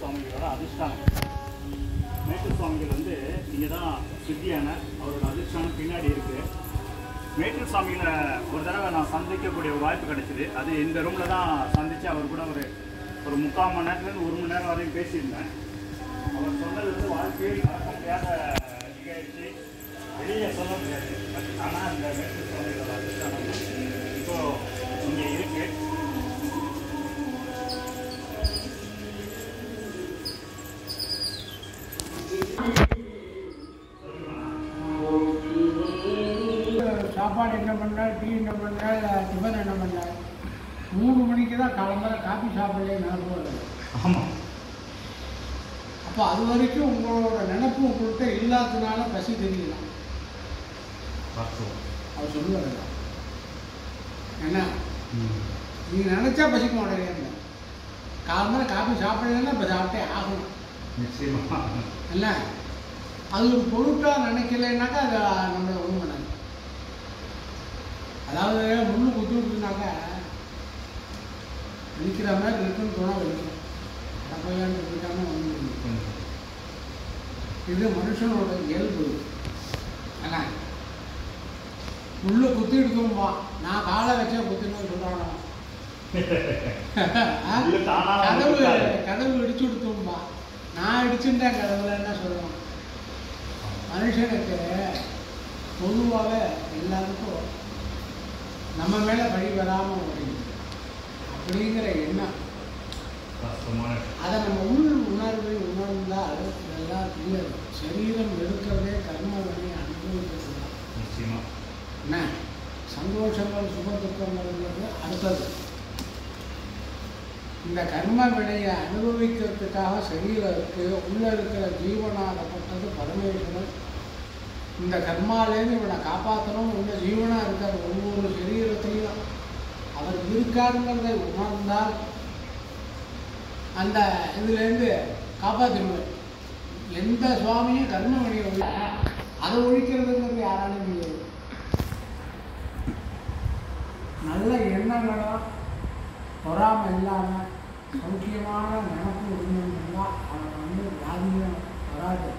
சுவாமிகளோட அதிஷ்டானம். மேட்டூர் சுவாமிகள் வந்து இங்கே தான் சித்தியான அவரோட அதிஷ்டானம் பின்னாடி இருக்குது. மேட்டூர் சுவாமிகளை ஒரு தடவை நான் சந்திக்கக்கூடிய ஒரு வாய்ப்பு கிடைச்சிது. அது இந்த ரூமில் தான் சந்தித்து அவர் கூட ஒரு 3/4 மணி நேரத்துலேருந்து 1 மணி நேரம் வரையும் பேசியிருந்தேன். அவர் சொன்னது வந்து வாழ்க்கையில் மறக்க முடியாத நிகழ்ச்சி, வெளியே சொல்ல முடியாது. ஆனால் இந்த மேட்டூர் சுவாமிகளோட அதிஷ்டானம் இப்போது இங்கே இருக்குது. சாப்பாடு என்ன பண்ணால், டீ என்ன பண்ணால், டிஃபன் என்ன பண்ணால், 3 மணிக்கு தான் காலம்பரை காஃபி சாப்பிடலே நினைப்பு வருது. ஆமாம். அப்போ அது வரைக்கும் உங்களோட நினைப்பு உங்கள்கிட்ட இல்லாததுனால பசி தெரியலாம். அவர் சொல்லுவார் என்ன, நீங்கள் நினச்சா பசிக்க மாட்டேங்க. காலம்பரை காஃபி சாப்பிடலன்னா இப்போ சாப்பிட்டே ஆகணும். நிச்சயமாக என்ன, அது ஒரு பொருட்டாக நினைக்கலைன்னாக்கா அது நம்மளை ஒன்றும் பண்ணாது. அதாவது முள்ளு குத்தி விட்டுனாக்கா வெளிக்கிற மாதிரி இருக்குன்னு தோண வெளிக்கும். டப்பையான்னு இருக்காமல் வந்து இது மனுஷனோட இயல்பு. என்ன, முள்ளு குத்தி எடுக்கும்பா, நான் காலை வச்சா குத்தின்னு சொல்கிறானோ. கதவு இடிச்சு கொடுத்தும்பா, நான் இடிச்சுட்டேன் கதவுல என்ன சொல்லுவான். மனுஷனுக்கு பொதுவாக எல்லாருக்கும் நம்ம மேலே பழி வராமல் முடியும் அப்படிங்கிற எண்ணம். அதை நம்ம உள் உணர்வை உணர்ந்தால் இதெல்லாம் தெரியாது. சரீரம் எடுக்கிறதே கர்மவனை அனுபவிக்கிறது தான். என்ன, சந்தோஷங்கள் சுக துக்கங்கள்ங்கிறது அடுத்தது. இந்த கர்ம வினையை அனுபவிக்கிறதுக்காக சரீரத்துக்கு உள்ளே இருக்கிற ஜீவனாகப்பட்டது பரமேஸ்வரன். இந்த கர்மாலேருந்து இவனை காப்பாற்றணும். உள்ள ஜீவனாக இருக்கிற ஒவ்வொரு சரீரத்திலையும் அவர் இருக்காருங்கிறதை உணர்ந்தால் அந்த இதுலேருந்து காப்பாற்றிடுவார். எந்த சுவாமியும் கர்ம வினையை அதை ஒழிக்கிறதுங்கிறது யாராலும் முடியாது. நல்ல எண்ணங்களும் பொறாமை இல்லாமல் சௌக்கியமான நினப்பு இருந்ததுன்னா அவன் வந்து வியாதியும் வராது.